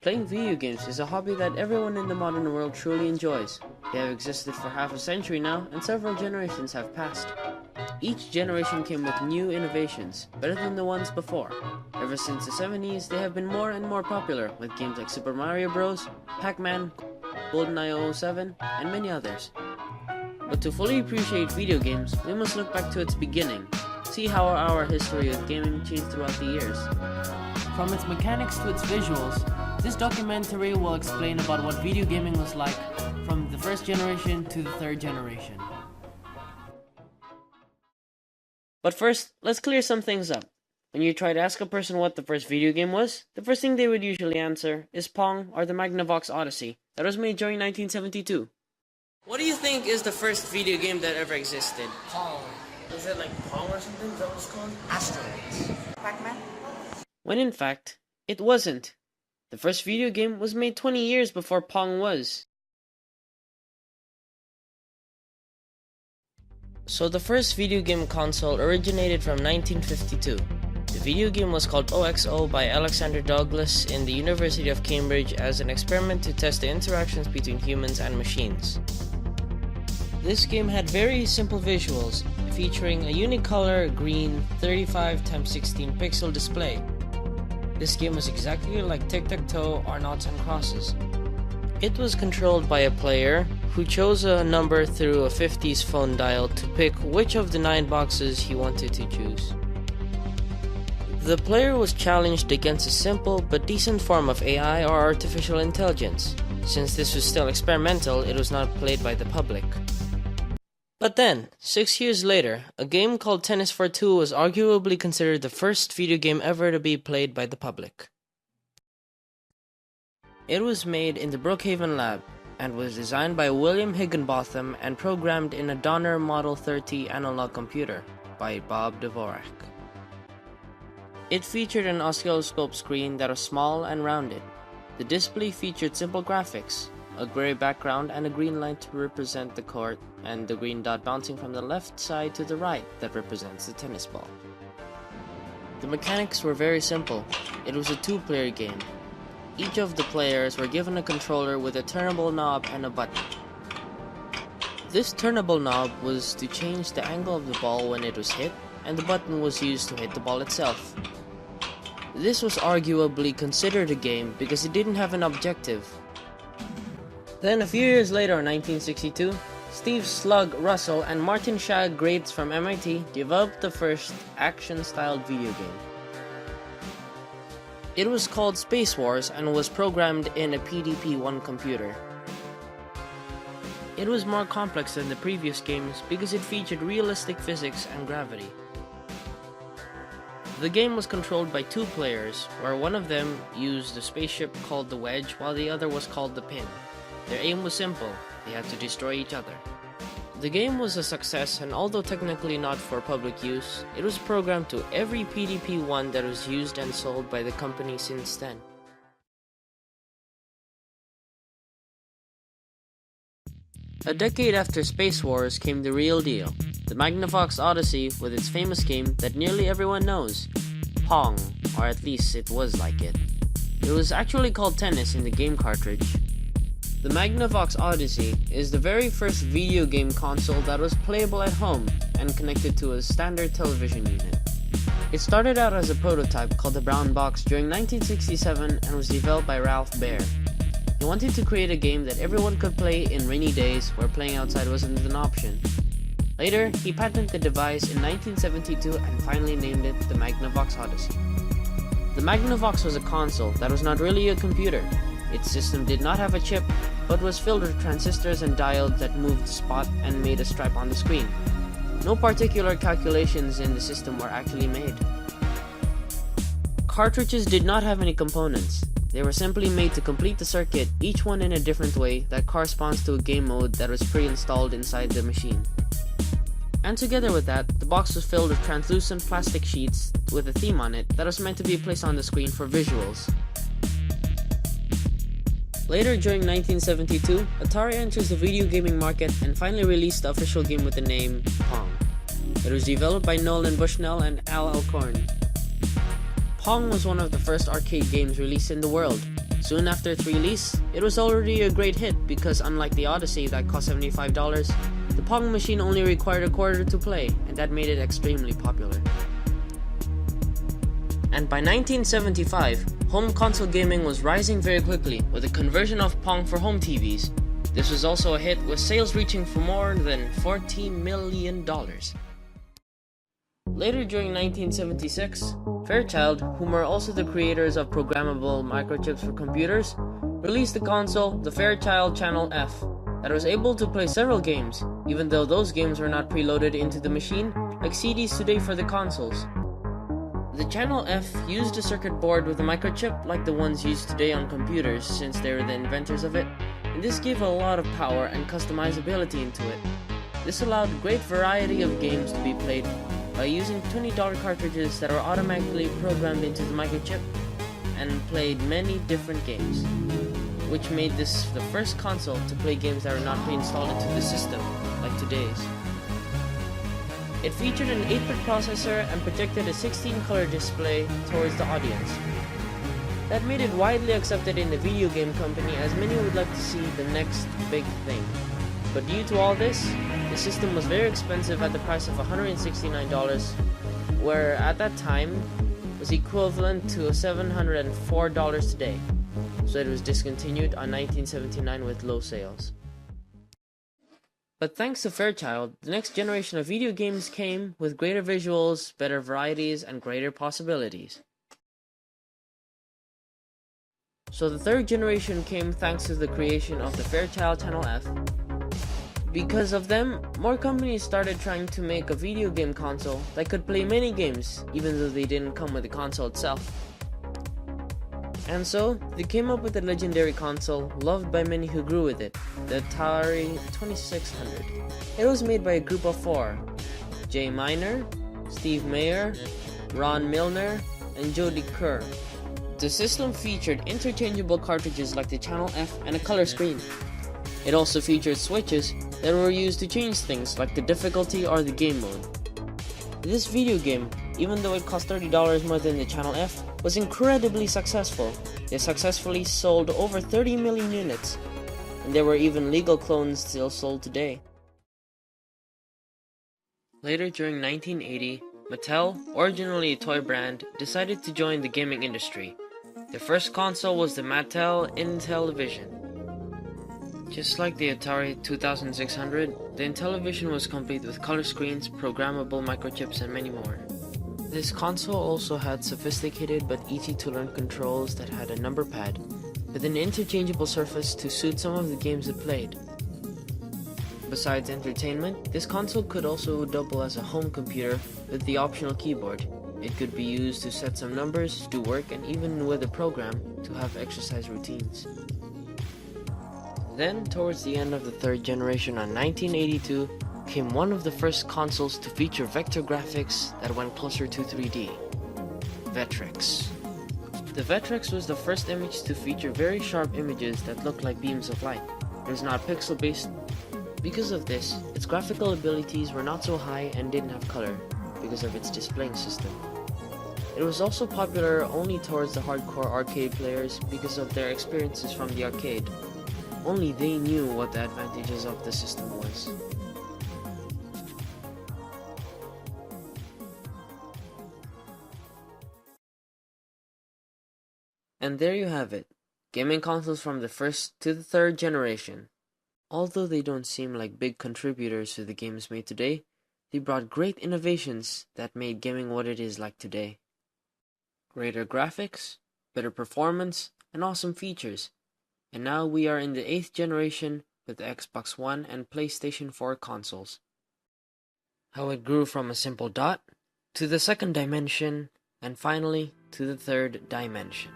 Playing video games is a hobby that everyone in the modern world truly enjoys. They have existed for half a century now, and several generations have passed. Each generation came with new innovations, better than the ones before. Ever since the 70s, they have been more and more popular, with games like Super Mario Bros., Pac-Man, GoldenEye 007, and many others. But to fully appreciate video games, we must look back to its beginning, see how our history of gaming changed throughout the years. From its mechanics to its visuals, this documentary will explain about what video gaming was like from the first generation to the third generation. But first, let's clear some things up. When you try to ask a person what the first video game was, the first thing they would usually answer is Pong or the Magnavox Odyssey that was made during 1972. What do you think is the first video game that ever existed? Pong. Is it like Pong or something? Is that what it's called? Asteroids. Pac-Man? When in fact, it wasn't. The first video game was made 20 years before Pong was. So the first video game console originated from 1952. The video game was called OXO by Alexander Douglas in the University of Cambridge as an experiment to test the interactions between humans and machines. This game had very simple visuals, featuring a unicolor green 35x16 pixel display. This game was exactly like tic-tac-toe or noughts and crosses. It was controlled by a player who chose a number through a 50s phone dial to pick which of the 9 boxes he wanted to choose. The player was challenged against a simple but decent form of AI or artificial intelligence. Since this was still experimental, it was not played by the public. But then, 6 years later, a game called Tennis for Two was arguably considered the first video game ever to be played by the public. It was made in the Brookhaven lab and was designed by William Higginbotham and programmed in a Donner Model 30 analog computer by Bob Dvorak. It featured an oscilloscope screen that was small and rounded. The display featured simple graphics, a gray background and a green line to represent the court, and the green dot bouncing from the left side to the right that represents the tennis ball. The mechanics were very simple. It was a 2-player game. Each of the players were given a controller with a turnable knob and a button. This turnable knob was to change the angle of the ball when it was hit, and the button was used to hit the ball itself. This was arguably considered a game because it didn't have an objective. Then a few years later in 1962, Steve Slug Russell and Martin Shag Grates from MIT developed the first action-styled video game. It was called Space Wars and was programmed in a PDP-1 computer. It was more complex than the previous games because it featured realistic physics and gravity. The game was controlled by 2 players, where one of them used a spaceship called the Wedge while the other was called the Pin. Their aim was simple, they had to destroy each other. The game was a success, and although technically not for public use, it was programmed to every PDP-1 that was used and sold by the company since then. A decade after Space Wars came the real deal, the Magnavox Odyssey with its famous game that nearly everyone knows, Pong, or at least it was like it. It was actually called Tennis in the game cartridge. The Magnavox Odyssey is the very first video game console that was playable at home and connected to a standard television unit. It started out as a prototype called the Brown Box during 1967 and was developed by Ralph Baer. He wanted to create a game that everyone could play in rainy days where playing outside wasn't an option. Later, he patented the device in 1972 and finally named it the Magnavox Odyssey. The Magnavox was a console that was not really a computer. Its system did not have a chip, but was filled with transistors and diodes that moved the spot and made a stripe on the screen. No particular calculations in the system were actually made. Cartridges did not have any components. They were simply made to complete the circuit, each one in a different way that corresponds to a game mode that was pre-installed inside the machine. And together with that, the box was filled with translucent plastic sheets with a theme on it that was meant to be placed on the screen for visuals. Later during 1972, Atari enters the video gaming market and finally released the official game with the name Pong. It was developed by Nolan Bushnell and Al Alcorn. Pong was one of the first arcade games released in the world, Soon after its release, it was already a great hit because unlike the Odyssey that cost $75, the Pong machine only required a quarter to play, and that made it extremely popular. And by 1975, home console gaming was rising very quickly with the conversion of Pong for home TVs. This was also a hit with sales reaching for more than $40 million. Later during 1976, Fairchild, whom are also the creators of programmable microchips for computers, released the console, the Fairchild Channel F, that was able to play several games, even though those games were not preloaded into the machine like CDs today for the consoles. The Channel F used a circuit board with a microchip like the ones used today on computers since they were the inventors of it, and this gave a lot of power and customizability into it. This allowed great variety of games to be played by using $20 cartridges that are automatically programmed into the microchip and played many different games, which made this the first console to play games that were not pre-installed into the system like today's. It featured an 8-bit processor and projected a 16-color display towards the audience. That made it widely accepted in the video game company as many would like to see the next big thing. But due to all this, the system was very expensive at the price of $169, where at that time was equivalent to $704 today. So it was discontinued on 1979 with low sales. But thanks to Fairchild, the next generation of video games came with greater visuals, better varieties, and greater possibilities. So the third generation came thanks to the creation of the Fairchild Channel F. Because of them, more companies started trying to make a video game console that could play many games, even though they didn't come with the console itself. And so, they came up with the legendary console, loved by many who grew with it, the Atari 2600. It was made by a group of 4, Jay Miner, Steve Mayer, Ron Milner, and Jody Kerr. The system featured interchangeable cartridges like the Channel F and a color screen. It also featured switches that were used to change things like the difficulty or the game mode. This video game, even though it cost $30 more than the Channel F, was incredibly successful. They successfully sold over 30 million units, and there were even legal clones still sold today. Later during 1980, Mattel, originally a toy brand, decided to join the gaming industry. Their first console was the Mattel Intellivision. Just like the Atari 2600, the Intellivision was complete with color screens, programmable microchips, and many more. This console also had sophisticated but easy-to-learn controls that had a number pad, with an interchangeable surface to suit some of the games it played. Besides entertainment, this console could also double as a home computer with the optional keyboard. It could be used to set some numbers, do work, and even with a program to have exercise routines. Then, towards the end of the third generation on 1982, came one of the first consoles to feature vector graphics that went closer to 3D, Vectrex. The Vectrex was the first image to feature very sharp images that looked like beams of light. It was not pixel-based. Because of this, its graphical abilities were not so high and didn't have color, because of its displaying system. It was also popular only towards the hardcore arcade players because of their experiences from the arcade. Only they knew what the advantages of the system was. And there you have it, gaming consoles from the first to the third generation. Although they don't seem like big contributors to the games made today, they brought great innovations that made gaming what it is like today. Greater graphics, better performance, and awesome features. And now we are in the 8th generation with the Xbox One and PlayStation 4 consoles. How it grew from a simple dot to the second dimension, and finally to the third dimension.